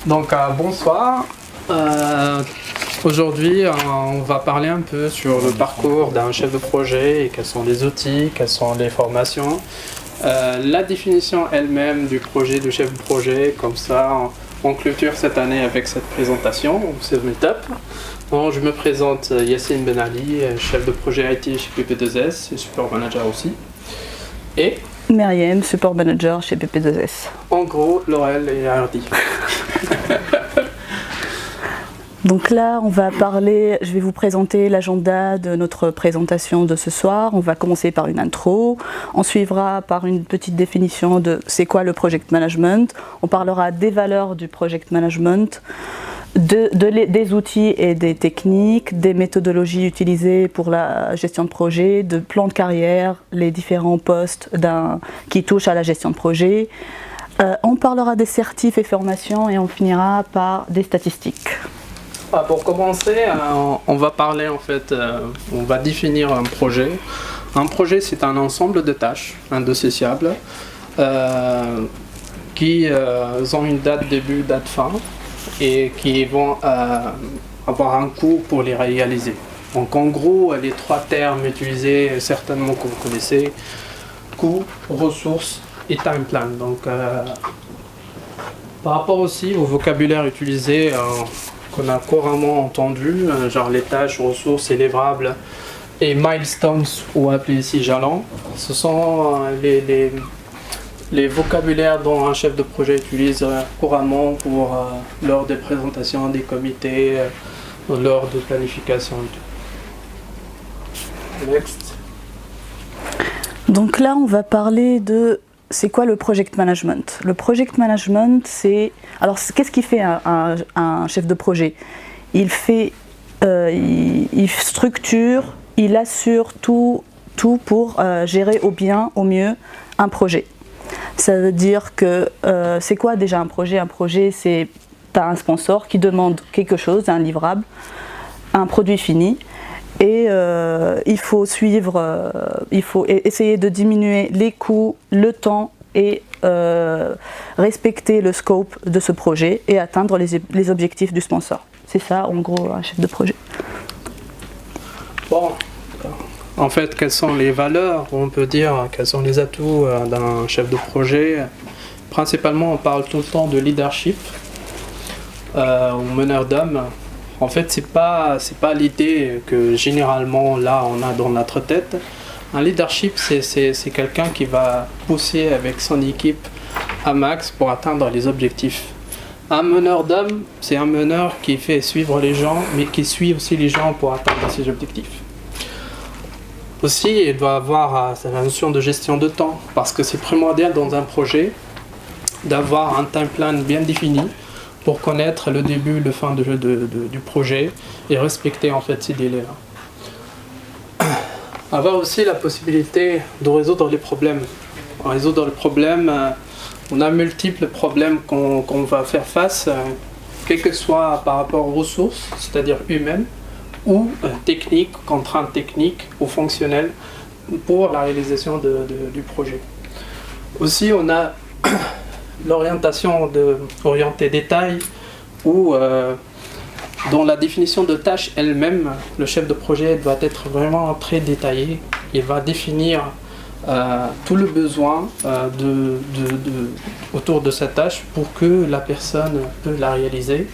Bonsoir. Aujourd'hui, on va parler un peu sur le parcours d'un chef de projet et quels sont les outils, quelles sont les formations. La définition elle-même du projet, du chef de projet, comme ça, on clôture cette année avec cette présentation, c'est meet-up. Bon, je me présente Yassine Ben Ali, chef de projet IT chez PP2S et support manager aussi. Et Myriam, support manager chez PP2S. En gros, Laurel et Hardy. Donc là, on va parler, je vais vous présenter l'agenda de notre présentation de ce soir. On va commencer par une intro, on suivra par une petite définition de c'est quoi le project management. On parlera des valeurs du project management, des outils et des techniques, des méthodologies utilisées pour la gestion de projet, de plans de carrière, les différents postes qui touchent à la gestion de projet. On parlera des certifs et formations et on finira par des statistiques. Pour commencer, on va parler on va définir un projet. Un projet, c'est un ensemble de tâches indissociables qui ont une date début, date fin et qui vont avoir un coût pour les réaliser. Donc en gros, les trois termes utilisés certainement que vous connaissez, coût, ressources et time plan. Donc par rapport aussi au vocabulaire utilisé, qu'on a couramment entendu, genre les tâches, ressources et livrables et milestones ou appelés ici jalons. Ce sont les vocabulaires dont un chef de projet utilise couramment lors des présentations, des comités, lors de planification. Next. Donc là, on va parler de c'est quoi le project management. Le project management, c'est... Alors, qu'est-ce qu'il fait un chef de projet? Il structure, il assure tout pour gérer au bien, au mieux, un projet. Ça veut dire que c'est quoi déjà un projet? Un projet, c'est t'as un sponsor qui demande quelque chose, un livrable, un produit fini. Et il faut essayer de diminuer les coûts, le temps et respecter le scope de ce projet et atteindre les objectifs du sponsor. C'est ça, en gros, un chef de projet. Bon, en fait, quelles sont les valeurs, on peut dire, quels sont les atouts d'un chef de projet? Principalement, on parle tout le temps de leadership ou meneur d'hommes. En fait, c'est pas l'idée que généralement là on a dans notre tête. Un leadership, c'est quelqu'un qui va pousser avec son équipe à max pour atteindre les objectifs. Un meneur d'hommes, c'est un meneur qui fait suivre les gens, mais qui suit aussi les gens pour atteindre ses objectifs. Aussi, il doit avoir la notion de gestion de temps, parce que c'est primordial dans un projet d'avoir un time plan bien défini, pour connaître le début, le fin du projet et respecter en fait ces délais-là. Avoir aussi la possibilité de résoudre les problèmes. Résoudre les problèmes, on a multiples problèmes qu'on va faire face, quel que soit par rapport aux ressources, c'est-à-dire humaines, ou techniques, contraintes techniques ou fonctionnelles pour la réalisation du projet. Aussi, on a l'orientation orientée détail ou dans la définition de tâche elle-même, le chef de projet doit être vraiment très détaillé. Il va définir tout le besoin autour de cette tâche pour que la personne peut la réaliser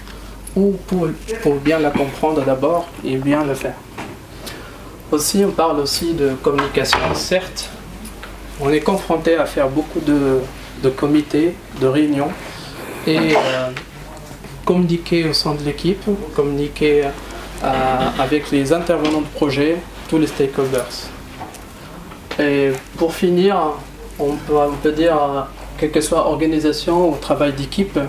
ou pour bien la comprendre d'abord et bien le faire. Aussi, on parle aussi de communication. Certes, on est confronté à faire beaucoup de comités, de réunions et communiquer au sein de l'équipe, communiquer avec les intervenants de projet, tous les stakeholders. Et pour finir, on peut dire, quelle que soit organisation ou travail d'équipe,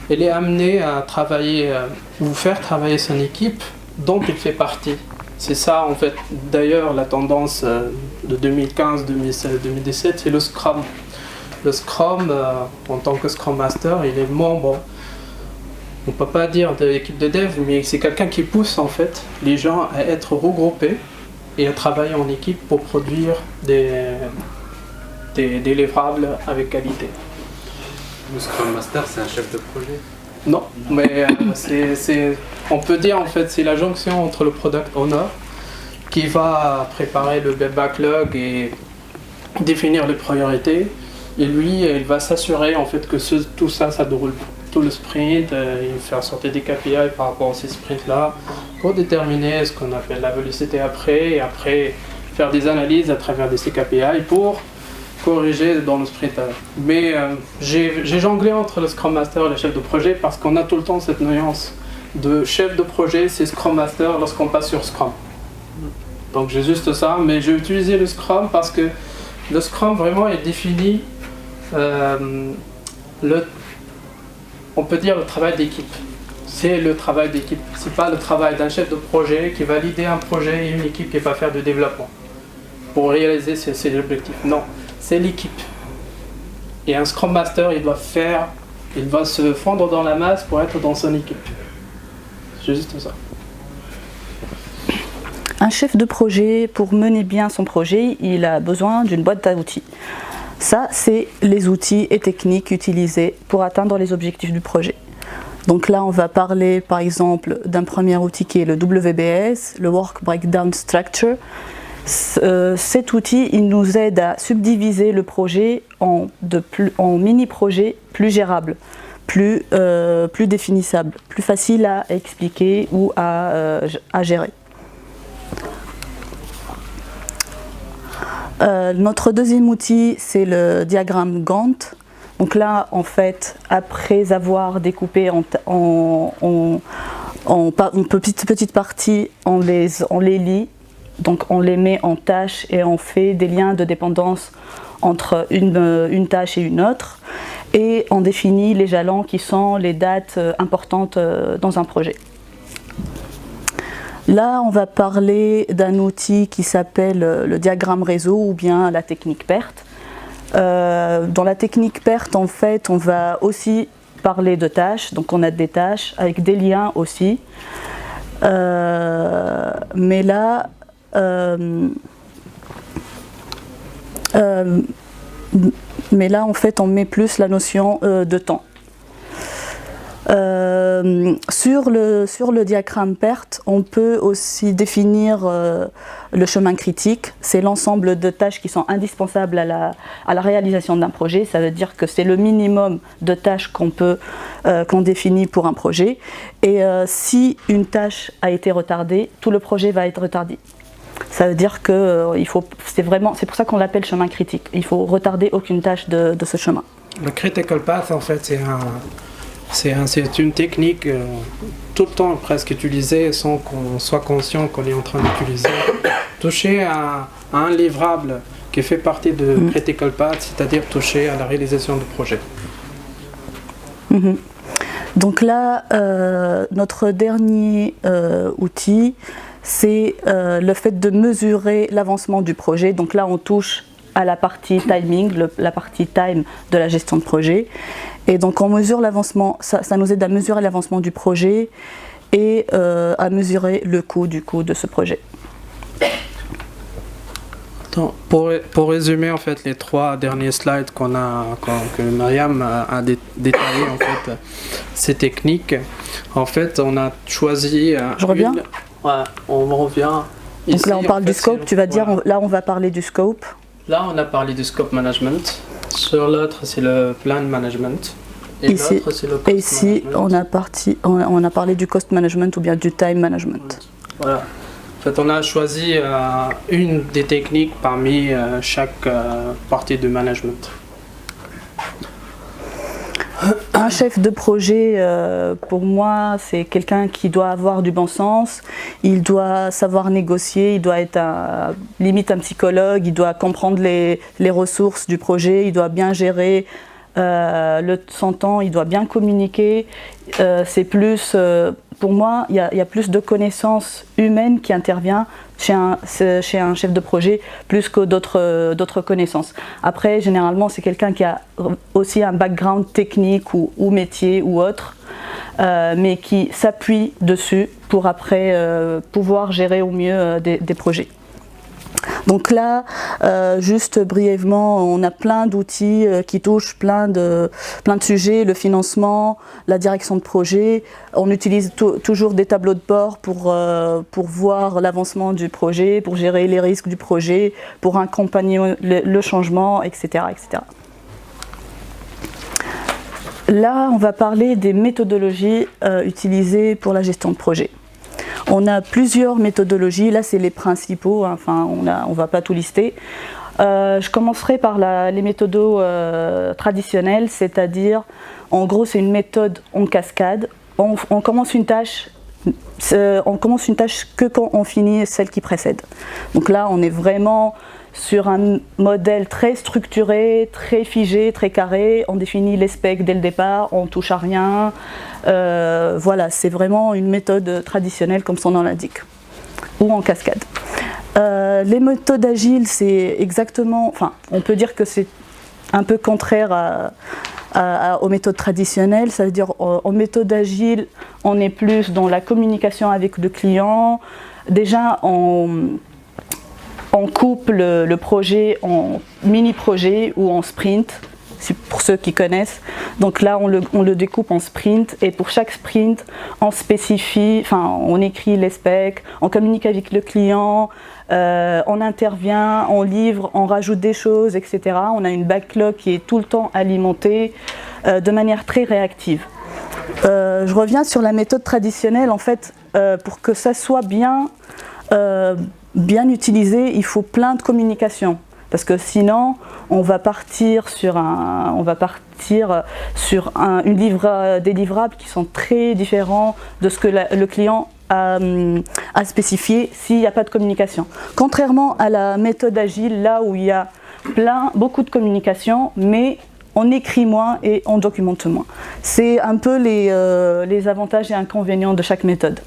elle est amenée à travailler ou faire travailler son équipe dont il fait partie. C'est ça en fait, d'ailleurs la tendance de 2015, 2016, 2017, c'est le Scrum. Le Scrum, en tant que Scrum Master, il est membre, on ne peut pas dire de l'équipe de dev, mais c'est quelqu'un qui pousse en fait les gens à être regroupés et à travailler en équipe pour produire des livrables avec qualité. Le Scrum Master, c'est un chef de projet. Non, mais on peut dire en fait c'est la jonction entre le product owner qui va préparer le backlog et définir les priorités. Et lui, il va s'assurer en fait que tout ça déroule tout le sprint, il faire sortir des KPI par rapport à ces sprints-là pour déterminer ce qu'on appelle la velocité après, et après faire des analyses à travers ces KPI pour corriger dans le sprint. Mais j'ai jonglé entre le Scrum Master et le chef de projet parce qu'on a tout le temps cette nuance de chef de projet, c'est Scrum Master lorsqu'on passe sur Scrum. Donc j'ai juste ça, mais j'ai utilisé le Scrum parce que le Scrum vraiment est défini on peut dire le travail d'équipe. C'est le travail d'équipe. C'est pas le travail d'un chef de projet qui va leader un projet et une équipe qui va faire du développement pour réaliser ses objectifs. Non, c'est l'équipe. Et un Scrum Master, il va se fondre dans la masse pour être dans son équipe. C'est juste ça. Un chef de projet, pour mener bien son projet, il a besoin d'une boîte à outils. Ça, c'est les outils et techniques utilisés pour atteindre les objectifs du projet. Donc là, on va parler par exemple d'un premier outil qui est le WBS, le Work Breakdown Structure. Cet outil, il nous aide à subdiviser le projet en mini-projets plus gérables, plus définissables, plus faciles à expliquer ou à gérer. Notre deuxième outil, c'est le diagramme Gantt. Donc là, en fait, après avoir découpé en petites parties, on les lit, donc on les met en tâches et on fait des liens de dépendance entre une tâche et une autre, et on définit les jalons qui sont les dates importantes dans un projet. Là, on va parler d'un outil qui s'appelle le diagramme réseau ou bien la technique PERT. Dans la technique PERT, en fait, on va aussi parler de tâches. Donc, on a des tâches avec des liens aussi. Mais là, en fait, on met plus la notion de temps. Sur le diagramme PERT, on peut aussi définir le chemin critique. C'est l'ensemble de tâches qui sont indispensables à la réalisation d'un projet. Ça veut dire que c'est le minimum de tâches qu'on définit pour un projet. Et si une tâche a été retardée, tout le projet va être retardé. Ça veut dire que c'est pour ça qu'on l'appelle chemin critique. Il faut retarder aucune tâche de ce chemin. Le critical path, en fait, c'est une technique tout le temps presque utilisée sans qu'on soit conscient qu'on est en train d'utiliser. Toucher à un livrable qui fait partie de Critical Path, c'est-à-dire toucher à la réalisation du projet. Donc là, notre dernier outil, c'est le fait de mesurer l'avancement du projet. Donc là, on touche à la partie timing, la partie time de la gestion de projet. Et donc on mesure l'avancement, ça nous aide à mesurer l'avancement du projet et à mesurer le coût de ce projet. Pour résumer en fait les 3 derniers slides que Myriam a détaillé en fait ces techniques, en fait on a choisi. Je reviens. Ouais, on revient. Donc ici, là on parle du scope. Tu vas dire là on va parler du scope. Là on a parlé du scope management. Sur l'autre c'est le plan management. Et ici, l'autre c'est le cost ici management. on a parlé du cost management ou bien du time management. Voilà. En fait, on a choisi une des techniques parmi chaque partie de management. Un chef de projet, pour moi, c'est quelqu'un qui doit avoir du bon sens, il doit savoir négocier, il doit être limite un psychologue, il doit comprendre les ressources du projet, il doit bien gérer son temps, il doit bien communiquer. C'est plus, pour moi, il y a plus de connaissances humaines qui intervient chez un chef de projet plus que d'autres connaissances. Après, généralement, c'est quelqu'un qui a aussi un background technique ou métier ou autre, mais qui s'appuie dessus pour après pouvoir gérer au mieux des projets. Donc là, juste brièvement, on a plein d'outils qui touchent plein de sujets, le financement, la direction de projet. On utilise toujours des tableaux de bord pour voir l'avancement du projet, pour gérer les risques du projet, pour accompagner le changement, etc., etc. Là, on va parler des méthodologies utilisées pour la gestion de projet. On a plusieurs méthodologies, là c'est les principaux, hein, enfin on ne va pas tout lister. Je commencerai par les méthodos traditionnelles, c'est-à-dire, en gros c'est une méthode en cascade. On commence une tâche que quand on finit celle qui précède. Donc là on est vraiment sur un modèle très structuré, très figé, très carré. On définit les specs dès le départ, on ne touche à rien. Voilà, c'est vraiment une méthode traditionnelle comme son nom l'indique, ou en cascade. Les méthodes agiles, c'est exactement, enfin, on peut dire que c'est un peu contraire aux méthodes traditionnelles. Ça veut dire en méthode agile, on est plus dans la communication avec le client. Déjà, on coupe le projet en mini-projet ou en sprint, pour ceux qui connaissent. Donc là, on le découpe en sprint, et pour chaque sprint, on spécifie, enfin, on écrit les specs, on communique avec le client, on intervient, on livre, on rajoute des choses, etc. On a une backlog qui est tout le temps alimentée de manière très réactive. Je reviens sur la méthode traditionnelle. En fait, pour que ça soit bien utilisé, il faut plein de communication. Parce que sinon, on va partir sur des livrables qui sont très différents de ce que le client a spécifié s'il n'y a pas de communication. Contrairement à la méthode agile, là où il y a beaucoup de communication, mais on écrit moins et on documente moins. C'est un peu les avantages et inconvénients de chaque méthode.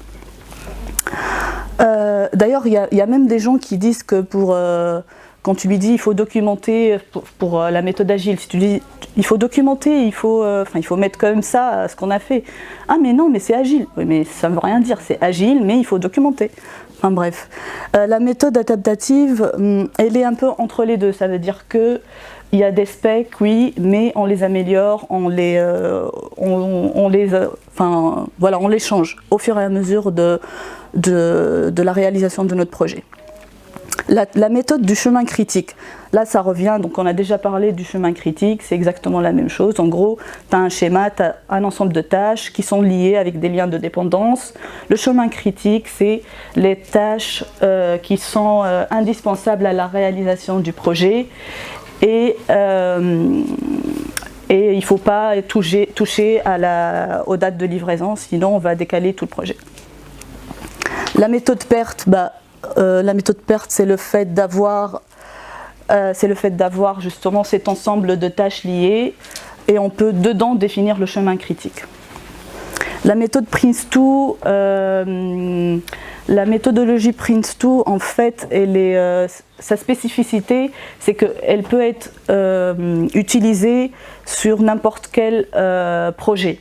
D'ailleurs, il y a même des gens qui disent que quand tu lui dis il faut documenter pour la méthode agile, si tu dis il faut documenter, il faut mettre comme ça ce qu'on a fait. Ah mais non, mais c'est agile. Oui, mais ça ne veut rien dire, c'est agile, mais il faut documenter. Enfin bref. La méthode adaptative, elle est un peu entre les deux. Ça veut dire que il y a des specs, oui, mais on les améliore, on les change au fur et à mesure de la réalisation de notre projet. La méthode du chemin critique, là ça revient, donc on a déjà parlé du chemin critique, c'est exactement la même chose. En gros, tu as un schéma, tu as un ensemble de tâches qui sont liées avec des liens de dépendance. Le chemin critique, c'est les tâches qui sont indispensables à la réalisation du projet, et il ne faut pas toucher aux dates de livraison, sinon on va décaler tout le projet. La méthode PERT, c'est le fait d'avoir justement cet ensemble de tâches liées, et on peut dedans définir le chemin critique. La méthode PRINCE2, la méthodologie PRINCE2, en fait, sa spécificité, c'est qu'elle peut être utilisée sur n'importe quel projet,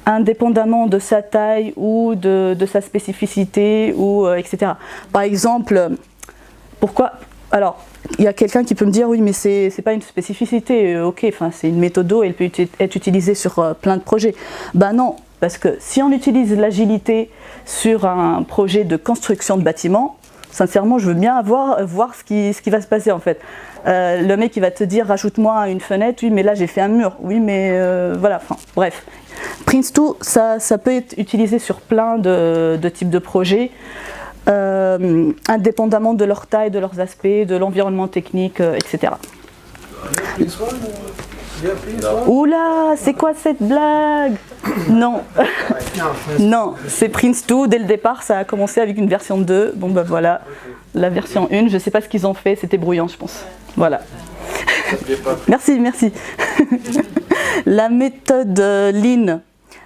indépendamment de sa taille ou de sa spécificité, etc. Par exemple, pourquoi... Alors, il y a quelqu'un qui peut me dire, oui, mais c'est pas une spécificité, ok, enfin, c'est une méthode, elle peut être utilisée sur plein de projets. Ben non, parce que si on utilise l'agilité sur un projet de construction de bâtiment, sincèrement, je veux bien voir ce qui va se passer en fait. Le mec qui va te dire, rajoute-moi une fenêtre, oui, mais là j'ai fait un mur, oui, mais voilà, enfin, bref. PRINCE2, ça peut être utilisé sur plein de types de projets, indépendamment de leur taille, de leurs aspects, de l'environnement technique, etc. Oula, c'est quoi cette blague? Non, non, c'est PRINCE2, dès le départ ça a commencé avec une version 2, bon ben voilà, la version 1, je sais pas ce qu'ils ont fait, c'était brouillant je pense, voilà. Merci. La méthode Lean.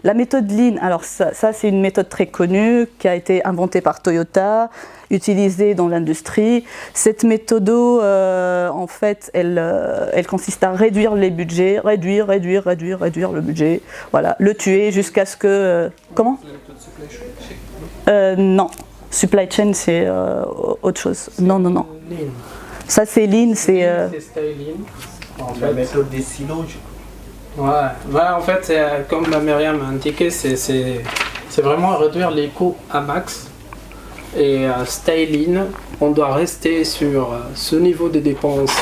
La méthode Lean, alors ça c'est une méthode très connue qui a été inventée par Toyota, utilisée dans l'industrie. Cette méthode, en fait, elle consiste à réduire les budgets, réduire le budget, voilà, le tuer jusqu'à ce que... comment ? Non, Supply chain, c'est autre chose. Non. Lean. Ça, c'est Lean, c'est... C'est Stay Lean. En La fait. méthode des silos, Ouais, en fait, comme la Myriam a indiqué, c'est vraiment réduire les coûts à max. Et Stay Lean, on doit rester sur ce niveau de dépenses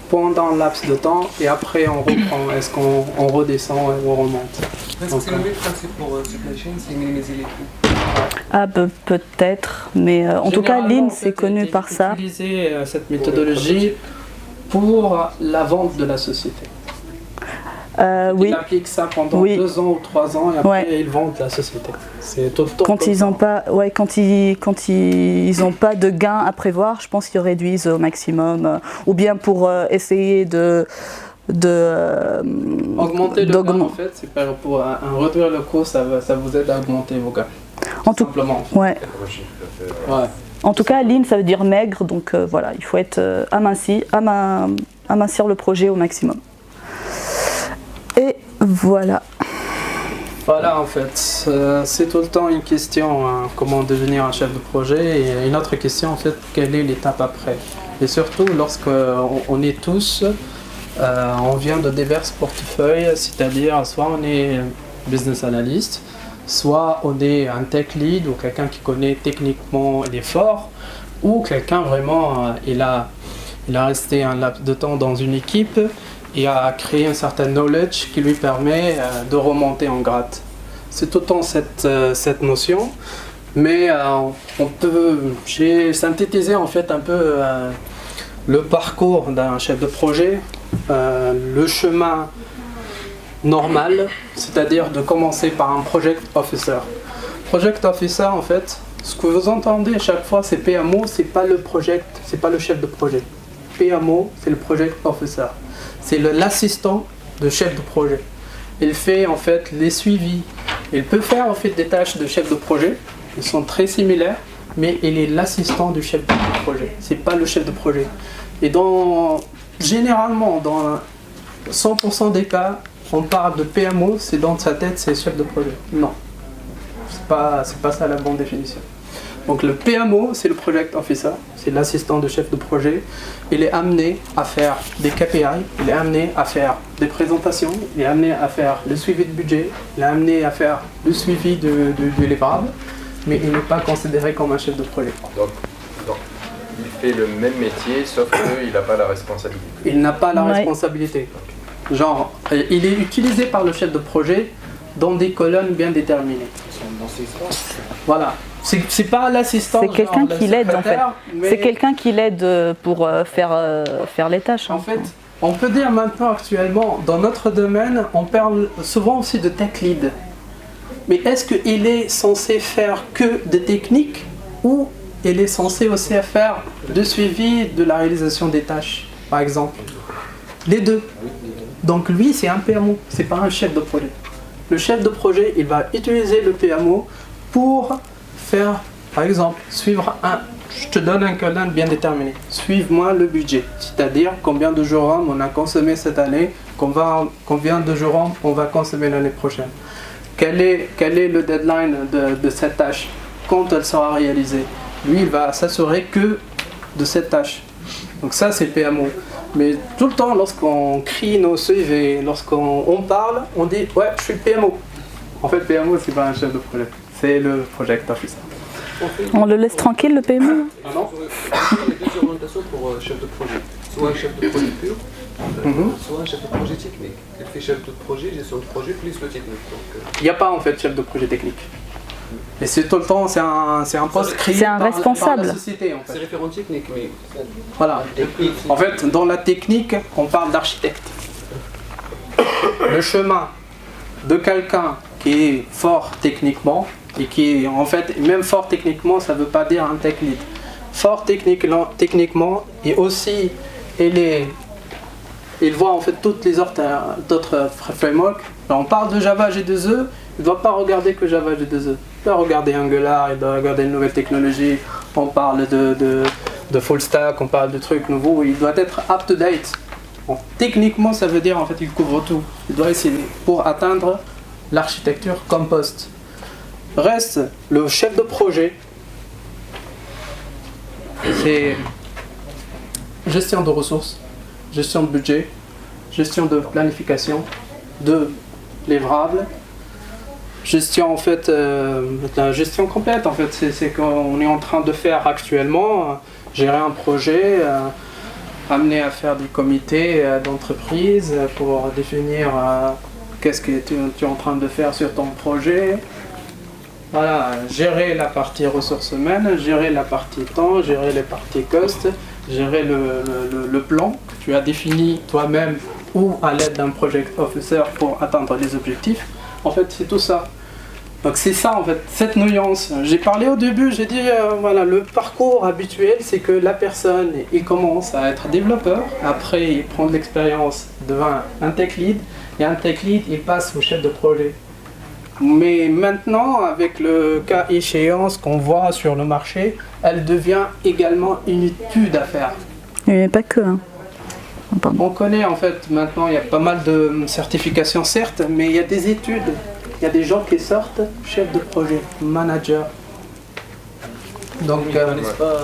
pendant un laps de temps et après on reprend. Est-ce qu'on redescend et on remonte? Est-ce que c'est le même principe pour supply chain, c'est minimiser les coûts? Ah, peut-être, mais en tout cas, Généralement, Lean, en fait, c'est connu par ça. Utiliser cette méthodologie pour la vente de la société. Oui. Ils appliquent ça pendant 2 ans ou 3 ans et après ils vendent la société. C'est tout le temps. Quand ils n'ont pas, quand ils ont pas de gains à prévoir, je pense qu'ils réduisent au maximum, ou bien pour essayer de augmenter le gain, en fait, c'est pour réduire le coût, ça vous aide à augmenter vos gains. Simplement. Ouais. En tout cas, Lean, ça veut dire maigre, donc voilà, il faut être amincir le projet au maximum. Et voilà. Voilà, en fait, c'est tout le temps une question, comment devenir un chef de projet, et une autre question, en fait, quelle est l'étape après. Et surtout, lorsqu'on est tous, on vient de divers portefeuilles, c'est-à-dire soit on est business analyst, soit on est un tech lead ou quelqu'un qui connaît techniquement les forts, ou quelqu'un vraiment, il a resté un laps de temps dans une équipe et a créé un certain knowledge qui lui permet de remonter en grade. C'est tout le temps cette notion, mais j'ai synthétisé en fait un peu le parcours d'un chef de projet, le chemin normal, c'est-à-dire de commencer par un project officer. Project officer, en fait, ce que vous entendez à chaque fois, c'est PMO, c'est pas le chef de projet. PMO, c'est le project officer. C'est l'assistant de chef de projet. Il fait en fait les suivis. Il peut faire en fait des tâches de chef de projet. Ils sont très similaires, mais il est l'assistant du chef de projet. C'est pas le chef de projet. Et généralement, dans 100% des cas, on parle de PMO, c'est dans sa tête, c'est chef de projet. Non, c'est pas ça la bonne définition. Donc le PMO, c'est le Project Officer, c'est l'assistant de chef de projet. Il est amené à faire des KPI, il est amené à faire des présentations, il est amené à faire le suivi de budget, il est amené à faire le suivi de livrable, mais il n'est pas considéré comme un chef de projet. Donc, il fait le même métier, sauf qu'il n'a pas la responsabilité. Il n'a pas la responsabilité. Genre, il est utilisé par le chef de projet dans des colonnes bien déterminées. Voilà. C'est pas l'assistant. C'est quelqu'un qui l'aide en fait. C'est quelqu'un qui l'aide pour faire les tâches. En fait, on peut dire maintenant actuellement, dans notre domaine, on parle souvent aussi de tech lead. Mais est-ce qu'il est censé faire que des techniques ou il est censé aussi faire de suivi de la réalisation des tâches, par exemple? Les deux. Donc lui, c'est un PMO, c'est pas un chef de projet. Le chef de projet, il va utiliser le PMO pour faire, par exemple, je te donne un colonne bien déterminé. Suive-moi le budget, c'est-à-dire combien de jours on a consommé cette année, combien de jours on va consommer l'année prochaine. Quel est le deadline de cette tâche, quand elle sera réalisée. Lui, il va s'assurer que de cette tâche. Donc ça, c'est PMO. Mais tout le temps, lorsqu'on crie nos CV, lorsqu'on parle, on dit « Ouais, je suis PMO ». En fait, PMO, c'est pas un chef de projet, c'est le project officer. On le laisse tranquille, le PMO? Il y a deux orientations pour chef de projet. Soit un chef de projet pur, soit un chef de projet technique. Il fait chef de projet, gestion de projet, plus le technique. Il n'y a pas en fait chef de projet technique. Et c'est tout le temps, c'est un poste créé par la société en fait. C'est référent technique, mais... Voilà. En fait, dans la technique, on parle d'architecte. Le chemin de quelqu'un qui est fort techniquement, et qui est en fait, même fort techniquement, ça ne veut pas dire un tech lead. Fort techniquement, et aussi, il voit en fait toutes les autres frameworks. On parle de Java J2E, il ne doit pas regarder que Java J2E. Il doit regarder Angular, il doit regarder une nouvelle technologie. On parle de full stack, on parle de trucs nouveaux. Il doit être up-to-date. Bon, techniquement, ça veut dire en fait il couvre tout. Il doit essayer pour atteindre l'architecture compost. Reste le chef de projet. c'est gestion de ressources, gestion de budget, gestion de planification, de livrables, gestion en fait, la gestion complète en fait, c'est ce qu'on est en train de faire actuellement, gérer un projet, amener à faire des comités d'entreprise pour définir qu'est-ce que tu es en train de faire sur ton projet. Voilà, gérer la partie ressources humaines, gérer la partie temps, gérer les parties cost, gérer le plan que tu as défini toi-même ou à l'aide d'un project officer pour atteindre les objectifs. En fait, c'est tout ça. Donc c'est ça en fait, cette nuance. J'ai parlé au début, j'ai dit voilà, le parcours habituel, c'est que la personne, il commence à être développeur, après il prend de l'expérience, devient un tech lead, et un tech lead, il passe au chef de projet. Mais maintenant, avec le cas échéance qu'on voit sur le marché, elle devient également une étude à faire. Mais pas que. Hein. On connaît en fait, maintenant il y a pas mal de certifications certes, mais il y a des études. Il y a des gens qui sortent chef de projet, manager. Donc, Ils ne connaissent pas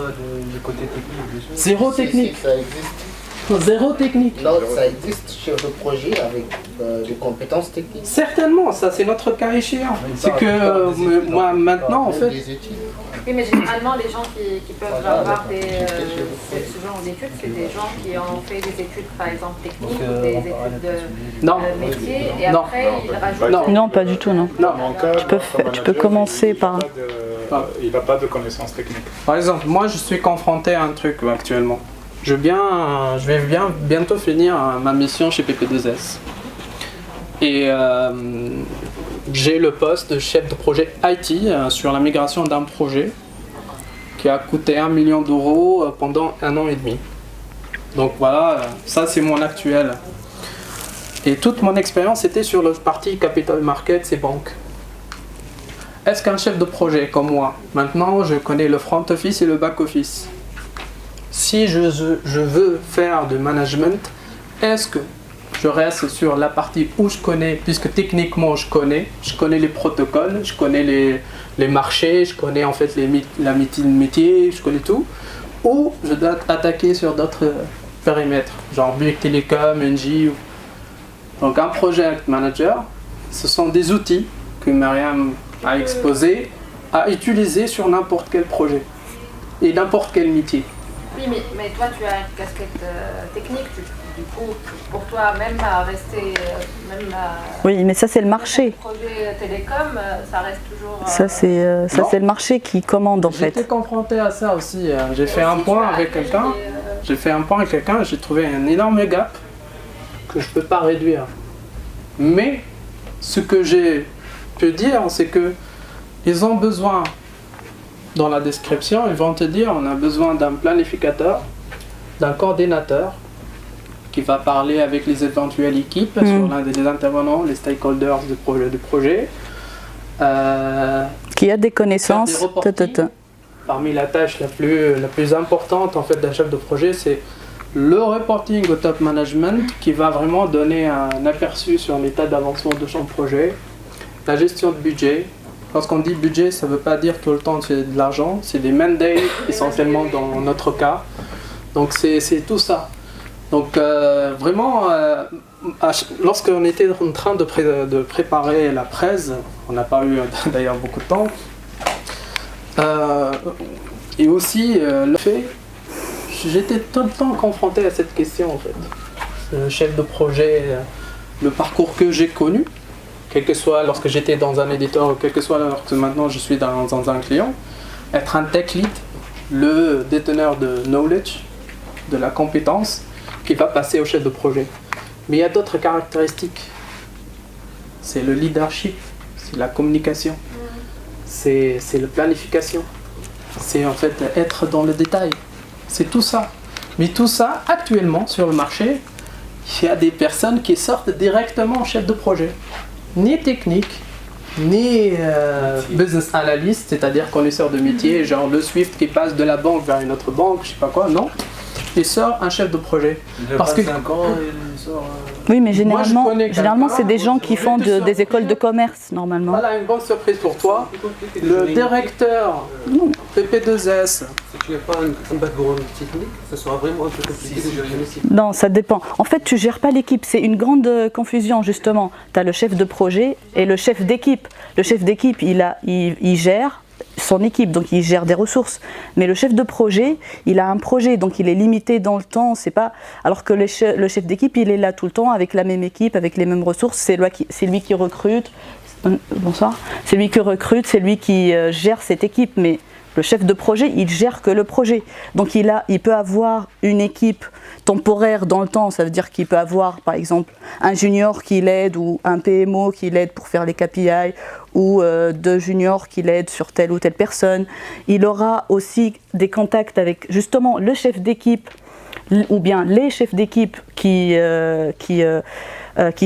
le côté technique du jeu. zéro technique. Ça existe. Zéro technique. Non, ça existe chef de projet avec des compétences techniques. Certainement, ça c'est notre cas échéant. Mais C'est pas- que pas des études, moi maintenant en Même fait, des études. Oui, mais généralement, les gens qui peuvent Voilà, avoir d'accord. ce genre d'études, c'est des gens qui ont fait des études, par exemple, techniques Donc, ou des on va parler études de non, métier, et Non. après, ils rajoutent... Non. Non, pas du tout, non. non. Mon cas, Tu peux commencer par... Il n'a pas de connaissances techniques. Par exemple, moi je suis confronté à un truc actuellement. Je vais bientôt finir ma mission chez PP2S. Et j'ai le poste de chef de projet IT sur la migration d'un projet qui a coûté 1 million d'euros pendant 1 an et demi. Donc voilà, ça c'est mon actuel. Et toute mon expérience était sur la partie capital markets et banques. Est-ce qu'un chef de projet comme moi, maintenant je connais le front office et le back office. Si je veux faire du management, est-ce que je reste sur la partie où je connais, puisque techniquement je connais les protocoles, je connais les marchés, je connais en fait la métier, je connais tout, ou je dois attaquer sur d'autres périmètres, genre Bouygues Télécom, Engie. Donc un project manager, ce sont des outils que Mariam a exposés à utiliser sur n'importe quel projet et n'importe quel métier. Oui, mais toi, tu as une casquette technique, du coup, pour toi, même à rester... Oui, mais ça c'est le marché. projet télécom, ça reste toujours... Ça c'est le marché qui commande en J'étais fait. confronté à ça aussi. J'ai fait un point avec quelqu'un. J'ai fait un point avec quelqu'un et j'ai trouvé un énorme gap que je ne peux pas réduire. Mais ce que j'ai pu dire, c'est que ils ont besoin, dans la description, ils vont te dire on a besoin d'un planificateur, d'un coordinateur qui va parler avec les éventuelles équipes sur l'un des intervenants, les stakeholders du projet. Qui a des connaissances. Faire des reportings. Parmi la tâche la plus importante en fait d'un chef de projet, c'est le reporting au top management qui va vraiment donner un aperçu sur l'état d'avancement de son projet, la gestion de budget. Lorsqu'on dit budget, ça ne veut pas dire tout le temps c'est de l'argent, c'est des mandates essentiellement dans notre cas. Donc c'est tout ça. Donc vraiment, lorsqu'on était en train de préparer la presse, on n'a pas eu d'ailleurs beaucoup de temps, et aussi le fait, j'étais tout le temps confronté à cette question en fait. Le chef de projet, le parcours que j'ai connu, quel que soit lorsque j'étais dans un éditeur, ou quel que soit lorsque maintenant je suis dans un client, être un tech lead, le déteneur de knowledge, de la compétence, qui va passer au chef de projet. Mais il y a d'autres caractéristiques. C'est le leadership, c'est la communication, c'est la planification, c'est en fait être dans le détail. C'est tout ça. Mais tout ça, actuellement, sur le marché, il y a des personnes qui sortent directement chef de projet. Ni technique, ni business analyst, c'est-à-dire connaisseur de métier, genre le Swift qui passe de la banque vers une autre banque, je sais pas quoi, non. Il sort un chef de projet. Parce que 5 ans, il sort... Oui, mais Moi, je connais généralement quelqu'un, c'est des gens qui font au lieu de des écoles de sortir- commerce normalement. Voilà une bonne surprise pour toi. Le directeur PP2S tu n'as pas un background technique, ça sera vraiment un peu compliqué de gérer une équipe. Non, ça dépend. En fait, tu gères pas l'équipe. C'est une grande confusion, justement. Tu as le chef de projet et le chef d'équipe. Le chef d'équipe, il gère son équipe, donc il gère des ressources. Mais le chef de projet, il a un projet, donc il est limité dans le temps. C'est pas... Alors que le chef d'équipe, il est là tout le temps avec la même équipe, avec les mêmes ressources. C'est lui qui recrute. Bonsoir. C'est lui qui recrute, c'est lui qui gère cette équipe. Mais le chef de projet, il gère que le projet. Donc il peut avoir une équipe temporaire dans le temps. Ça veut dire qu'il peut avoir, par exemple, un junior qui l'aide ou un PMO qui l'aide pour faire les KPI ou deux juniors qui l'aident sur telle ou telle personne. Il aura aussi des contacts avec justement le chef d'équipe ou bien les chefs d'équipe qui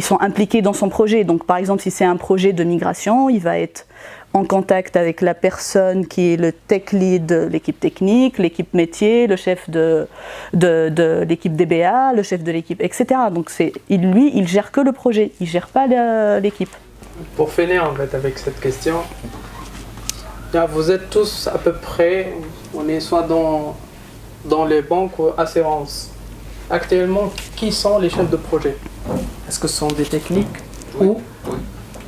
sont impliqués dans son projet. Donc par exemple, si c'est un projet de migration, il va être en contact avec la personne qui est le tech lead de l'équipe technique, l'équipe métier, le chef de l'équipe DBA, le chef de l'équipe, etc. Donc il gère que le projet, il gère pas l'équipe. Pour finir en fait avec cette question, vous êtes tous à peu près, on est soit dans les banques ou assurances. Actuellement, qui sont les chefs de projet? Est-ce que ce sont des techniques ou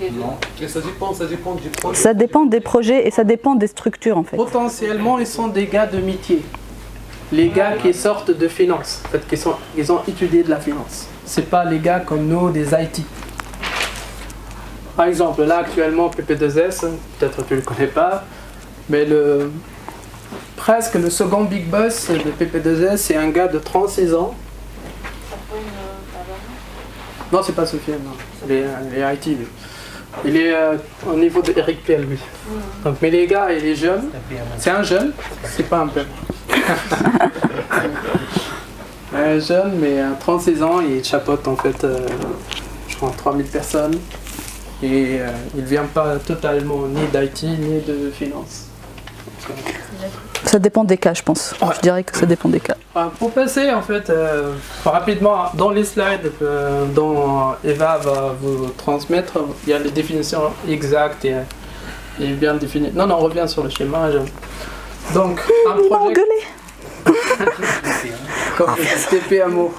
Et ça dépend du projet. Ça dépend des projets et ça dépend des structures en fait. potentiellement ils sont des gars de métier? Les gars qui sortent de finance, en fait, ils ont étudié de la finance. C'est pas les gars comme nous, des IT. Par exemple, là actuellement, PP2S, peut-être tu le connais pas, mais presque le second big boss de PP2S, c'est un gars de 36 ans. Non, c'est pas Sofiane, non. Il est IT, lui. Il est au niveau de Eric Piel, lui. Donc, mais les gars, il est jeune. C'est un jeune, c'est pas un peu. Un jeune, mais à 36 ans, il chapeaute en fait, je crois, 3000 personnes. Et il vient pas totalement ni d'IT ni de finance. Ça dépend des cas, je pense. Ouais. Je dirais que ça dépend des cas. Pour passer en fait rapidement dans les slides dont Eva va vous transmettre, il y a les définitions exactes et bien définies. Non, on revient sur le schéma. Donc, un Il m'a projet engueulé. comme le PMO.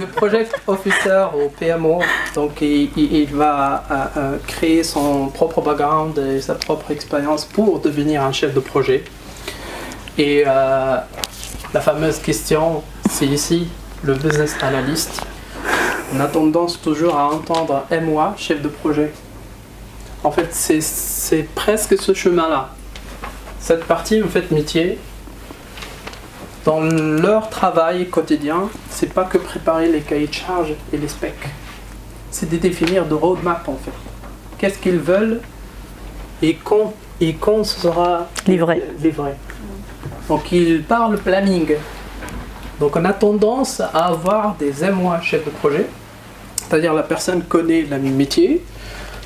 Le project officer au PMO, donc il va créer son propre background et sa propre expérience pour devenir un chef de projet. Et la fameuse question, c'est ici, le business analyst. On a tendance toujours à entendre MOA, chef de projet. En fait, c'est presque ce chemin-là. Cette partie, en fait, métier, dans leur travail quotidien, c'est pas que préparer les cahiers de charges et les specs. C'est de définir de roadmap, en fait. Qu'est-ce qu'ils veulent et quand ce sera Livré. Donc, ils parlent planning. Donc, on a tendance à avoir des MOA chefs de projet, c'est-à-dire la personne connaît le métier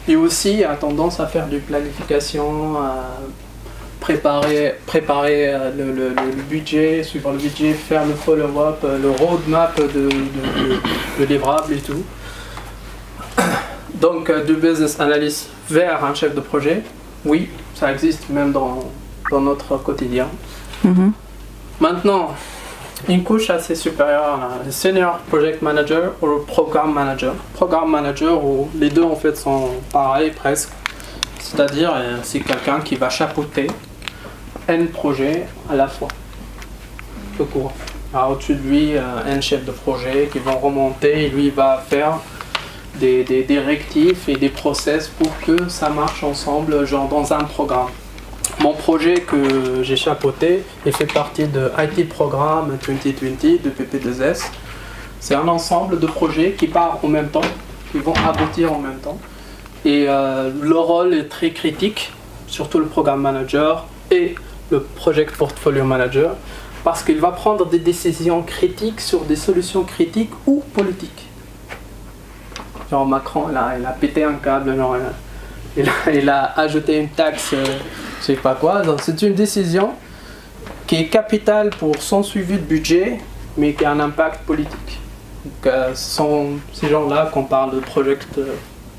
et aussi a tendance à faire de planification, à préparer le budget, suivre le budget, faire le follow-up, le roadmap de livrables et tout. Donc, du business analyst vers un chef de projet, oui, ça existe même dans notre quotidien. Mhm. Maintenant, une couche assez supérieure, le senior project manager ou le programme manager. Programme manager, où les deux en fait sont pareils presque. C'est-à-dire, c'est quelqu'un qui va chapeauter un projet à la fois. Tout court. Alors, au-dessus de lui, un chef de projet qui va remonter et lui va faire des directives et des process pour que ça marche ensemble, genre dans un programme. Mon projet que j'ai chapeauté et fait partie de IT Programme 2020 de PP2S. C'est un ensemble de projets qui partent en même temps, qui vont aboutir en même temps. Et le rôle est très critique, surtout le programme manager et le project portfolio manager, parce qu'il va prendre des décisions critiques sur des solutions critiques ou politiques. Genre Macron, là, il a pété un câble, genre, il a ajouté une taxe, je sais pas quoi. Donc c'est une décision qui est capitale pour son suivi de budget, mais qui a un impact politique. Donc ce sont ces gens-là qu'on parle de project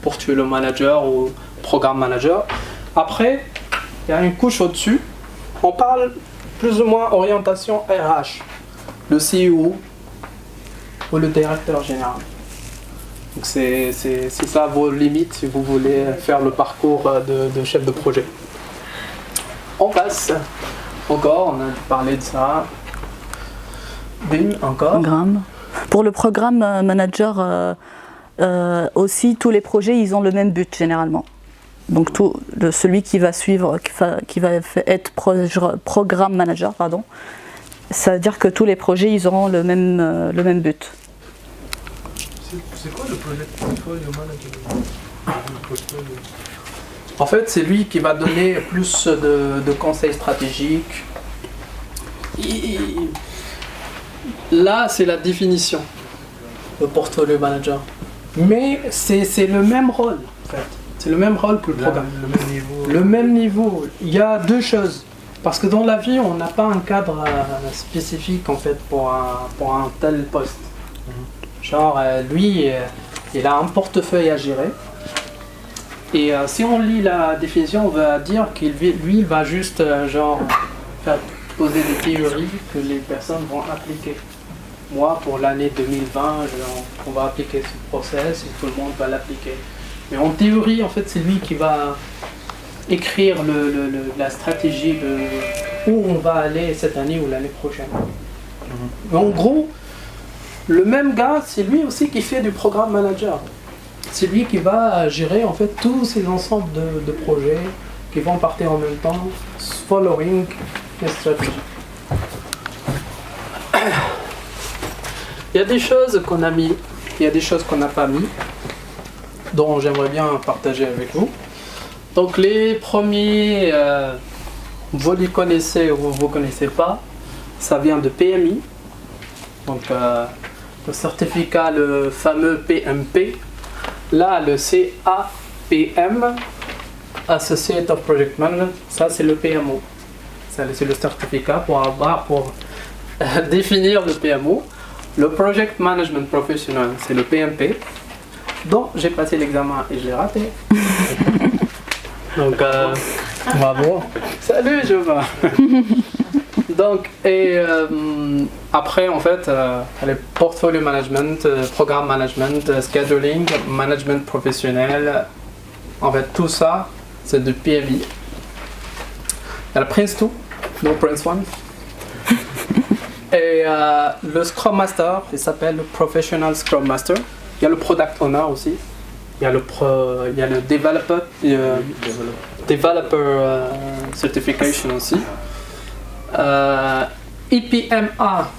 portfolio manager ou programme manager. Après, il y a une couche au-dessus. On parle plus ou moins orientation RH, le CEO ou le directeur général. Donc c'est ça vos limites si vous voulez faire le parcours de chef de projet. On passe encore, on a parlé de ça. Bim, encore. Programme. Pour le programme manager, aussi tous les projets ils ont le même but généralement. Donc celui qui va suivre, qui va être programme manager, pardon, ça veut dire que tous les projets ils auront le même but. C'est quoi le projet portfolio manager? En fait, c'est lui qui va donner plus de conseils stratégiques. Là, c'est la définition, le portfolio manager. Mais c'est le même rôle, en fait. C'est le même rôle que le programme. Le même niveau. Le même niveau. Il y a deux choses. Parce que dans la vie, on n'a pas un cadre spécifique, en fait, pour un tel poste. Genre, lui, il a un portefeuille à gérer. Et si on lit la définition, on va dire qu'il va juste faire poser des théories que les personnes vont appliquer. Moi, pour l'année 2020, on va appliquer ce process et tout le monde va l'appliquer. Mais en théorie, en fait, c'est lui qui va écrire la stratégie de où on va aller cette année ou l'année prochaine. Mais en gros, le même gars, c'est lui aussi qui fait du programme manager. C'est lui qui va gérer en fait tous ces ensembles de projets qui vont partir en même temps, following les stratégies. Il y a des choses qu'on a mis, il y a des choses qu'on n'a pas mis, dont j'aimerais bien partager avec vous. Donc les premiers, vous les connaissez ou vous ne connaissez pas, ça vient de PMI. Donc le certificat, le fameux PMP. Là, le CAPM, Associate of Project Management, ça c'est le PMO. Ça, c'est le certificat pour définir le PMO. Le Project Management Professional, c'est le PMP. Donc j'ai passé l'examen et je l'ai raté. Donc bravo. Salut Jova. Donc après en fait les portfolio management, programme management, scheduling, management professionnel, en fait tout ça c'est du PMI. Il y a le Prince 2, no Prince 1. Et le Scrum Master, il s'appelle le Professional Scrum Master. Il y a le Product Owner aussi. Il y a le Developer Certification aussi. IPMA,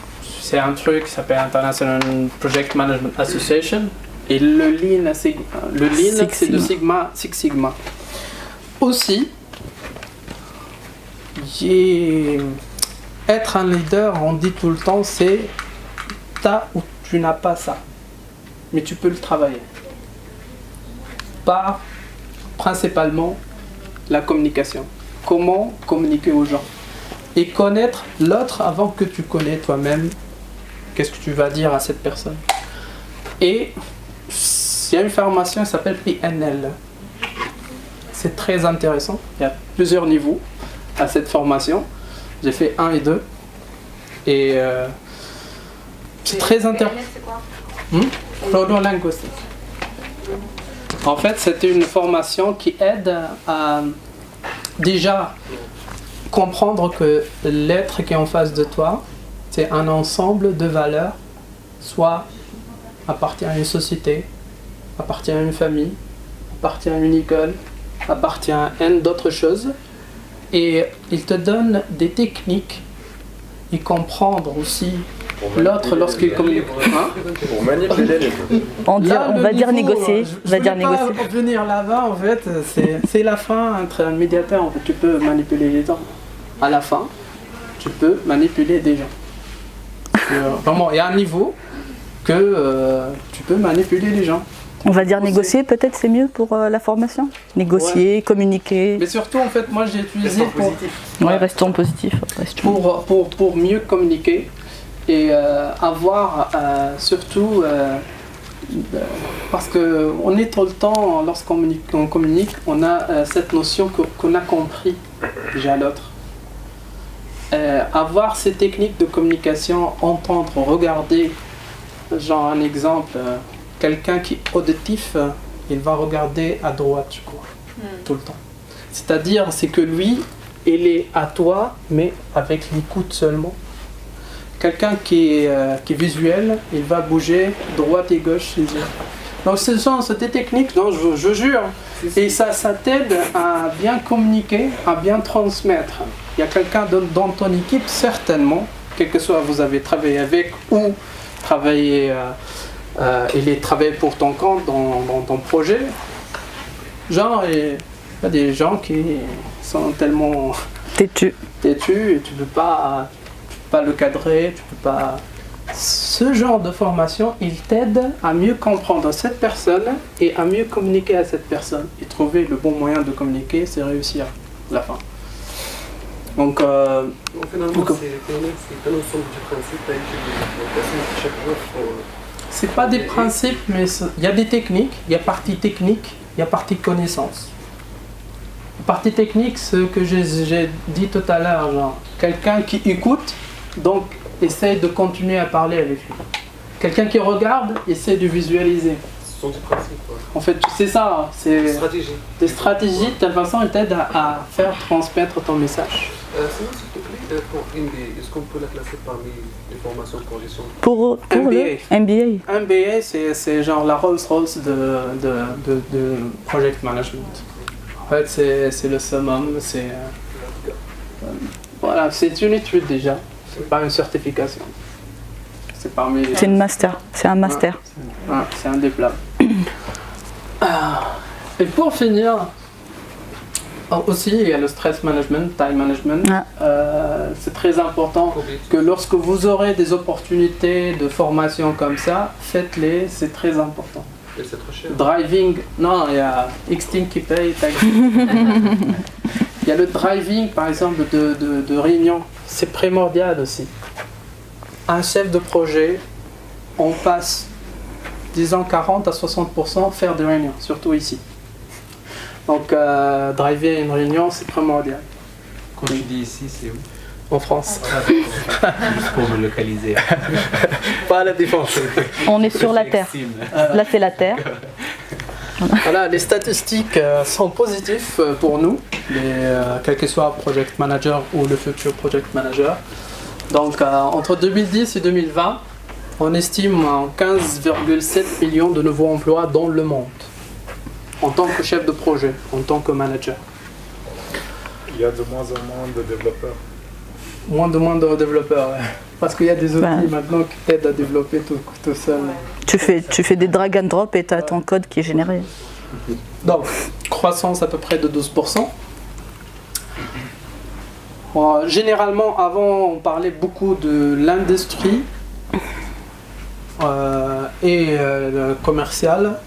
c'est un truc qui s'appelle International Project Management Association. Et le Lean, c'est de Six Sigma. Aussi, être un leader, on dit tout le temps, c'est t'as ou tu n'as pas ça. Mais tu peux le travailler. Par principalement la communication. Comment communiquer aux gens. Et connaître l'autre avant que tu connais toi-même. Qu'est-ce que tu vas dire à cette personne. Et il y a une formation qui s'appelle PNL. C'est très intéressant. Il y a plusieurs niveaux à cette formation. J'ai fait 1 et 2. Et c'est très intéressant. Proto linguistique. En fait, c'était une formation qui aide à déjà comprendre que l'être qui est en face de toi, c'est un ensemble de valeurs, soit appartient à une société, appartient à une famille, appartient à une école, appartient à N d'autres choses. Et il te donne des techniques et comprendre aussi l'autre lorsqu'il communique. Pour manipuler les choses. On va dire négocier. Je ne vais pas venir là-bas, en fait, c'est la fin entre un médiateur. En fait, tu peux manipuler les gens. À la fin, tu peux manipuler des gens. Vraiment, il y a un niveau que tu peux manipuler les gens. On va dire négocier, peut-être c'est mieux pour la formation. Négocier, communiquer. Mais surtout, en fait, moi j'ai utilisé restons positifs. Pour mieux communiquer et avoir surtout parce qu'on est tout le temps, lorsqu'on communique, on a cette notion qu'on a compris déjà l'autre. avoir ces techniques de communication, entendre, regarder, genre un exemple, quelqu'un qui est auditif, il va regarder à droite, je crois, tout le temps. C'est-à-dire, c'est que lui, il est à toi, mais avec l'écoute seulement. Quelqu'un qui est visuel, il va bouger droite et gauche les yeux. Donc ce sont des techniques, non, je jure, et ça t'aide à bien communiquer, à bien transmettre. Il y a quelqu'un dans ton équipe, certainement, quel que soit vous avez travaillé avec ou travaillé, il est travaillé pour ton compte dans ton projet. Genre, il y a des gens qui sont tellement Têtu. et tu peux pas le cadrer, tu peux pas. Ce genre de formation, il t'aide à mieux comprendre cette personne et à mieux communiquer à cette personne. Et trouver le bon moyen de communiquer, c'est réussir à la fin. Donc, Finalement, c'est un ensemble de principes à étudier. Chaque jour, c'est pas des principes, mais il y a des techniques, il y a partie technique, il y a partie connaissance. Partie technique, ce que j'ai dit tout à l'heure, genre, quelqu'un qui écoute, donc essaye de continuer à parler avec lui. Quelqu'un qui regarde, essaie de visualiser. ce sont des principes. Quoi. En fait, c'est ça, c'est Stratégie. des stratégies, de telle façon, elles t'aident à faire transmettre ton message. Sinon, s'il te plaît, pour MBA, est-ce qu'on peut la classer parmi les formations pour gestion Pour MBA. le MBA. MBA, c'est genre la Rolls-Royce de project management. En fait, c'est le summum, voilà, c'est une étude déjà, c'est pas une certification. C'est parmi. C'est une master. C'est un master. C'est un diplôme. Et pour finir, aussi il y a le stress management, time management. C'est très important que lorsque vous aurez des opportunités de formation comme ça, faites-les, c'est très important. Et c'est trop cher. Driving, non, il y a Extinct qui paye. Il y a le driving par exemple de réunion, c'est primordial aussi. Un chef de projet, on passe, disons 40 à 60% faire des réunions, surtout ici. Donc driver une réunion, c'est primordial. Quand tu dis ici, c'est où? En France. Juste pour me localiser. Pas à la défense. On est sur la terre. Là, c'est la terre. Voilà, les statistiques sont positives pour nous, quel que soit project manager ou le futur project manager. Donc entre 2010 et 2020, on estime 15,7 millions de nouveaux emplois dans le monde, en tant que chef de projet, en tant que manager. Il y a de moins en moins de développeurs. Moins de développeurs, ouais. Parce qu'il y a des outils maintenant qui t'aident à développer tout seul. Tu fais des drag and drop et tu as ton code qui est généré. Donc, croissance à peu près de 12%. Généralement, avant, on parlait beaucoup de l'industrie et commerciale.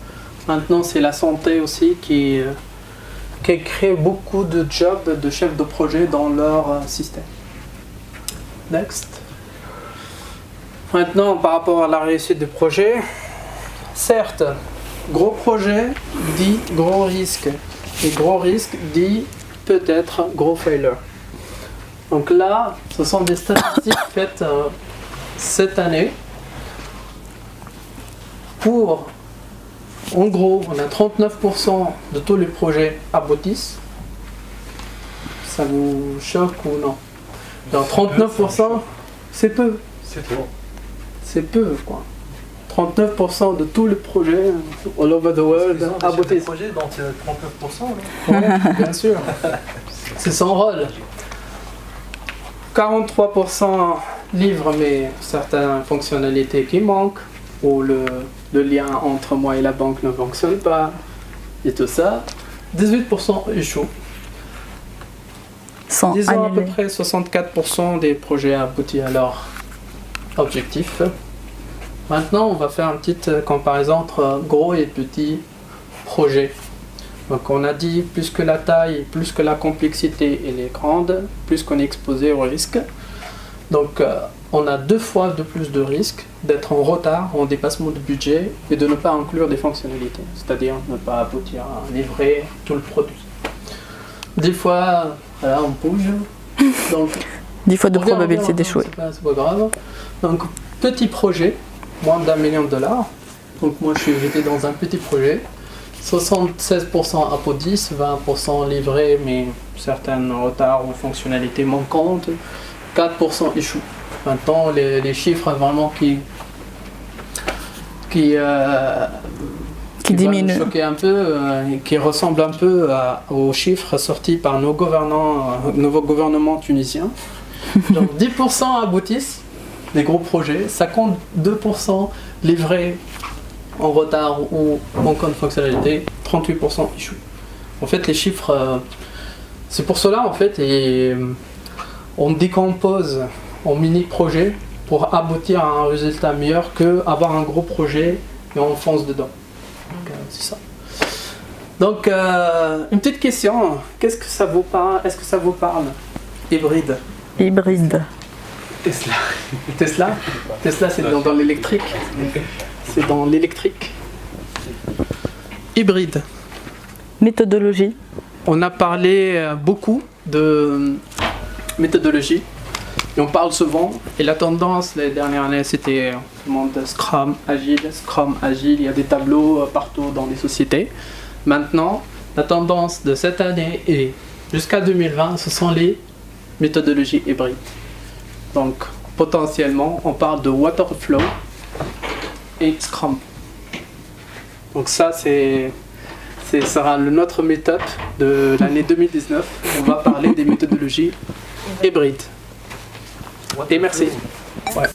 Maintenant, c'est la santé aussi qui crée beaucoup de jobs de chefs de projet dans leur système. Next. Maintenant, par rapport à la réussite du projet, certes, gros projet dit gros risque. Et gros risque dit peut-être gros failure. Donc là, ce sont des statistiques faites cette année. En gros, on a 39% de tous les projets aboutissent. Ça vous choque ou non? Alors 39%, c'est peu. C'est trop. C'est peu, quoi. 39% de tous les projets all over the world aboutissent. projet, donc 39%. Ouais, bien sûr. C'est son rôle. 43% livrent mais certaines fonctionnalités qui manquent, ou le lien entre moi et la banque ne fonctionne pas, et tout ça. 18% échouent. Sans Disons à peu annuler. près 64% des projets aboutis à leur objectif. Maintenant, on va faire une petite comparaison entre gros et petits projets. Donc on a dit, plus que la taille, plus que la complexité elle est grande, plus qu'on est exposé au risque. Donc on a 2 fois de plus de risques d'être en retard, en dépassement de budget et de ne pas inclure des fonctionnalités, c'est-à-dire ne pas aboutir à livrer tout le produit. Des fois, voilà, on bouge. Donc 10 fois de On verra, probabilité on verra, d'échouer. c'est pas grave. Donc, petit projet, moins d'$1 million. Donc, moi, j'étais dans un petit projet. 76% applaudissent, 20% livrés, mais certains retards ou fonctionnalités manquantes. 4% échouent. Maintenant, les chiffres vraiment qui va diminue. nous choquer un peu, et qui ressemble un peu aux chiffres sortis par nos nouveau gouvernement tunisien. Donc 10% aboutissent, des gros projets, 52% livrés en retard ou manquant de fonctionnalité, 38% échouent. En fait, les chiffres, c'est pour cela en fait, on décompose en mini-projets pour aboutir à un résultat meilleur qu'avoir un gros projet et on fonce dedans. Donc, c'est ça. Donc, une petite question. Qu'est-ce que ça vous parle? Est-ce que ça vous parle? Hybride. Hybride. Tesla. Tesla? Tesla, c'est dans l'électrique. C'est dans l'électrique. Hybride. Méthodologie. On a parlé beaucoup de méthodologie. Et on parle souvent, et la tendance les dernières années, c'était le monde de Scrum Agile. Il y a des tableaux partout dans les sociétés. Maintenant, la tendance de cette année et jusqu'à 2020, ce sont les méthodologies hybrides. Donc, potentiellement, on parle de Waterflow et Scrum. Donc ça, sera notre méthode de l'année 2019. On va parler des méthodologies hybrides. Et merci. Ouais.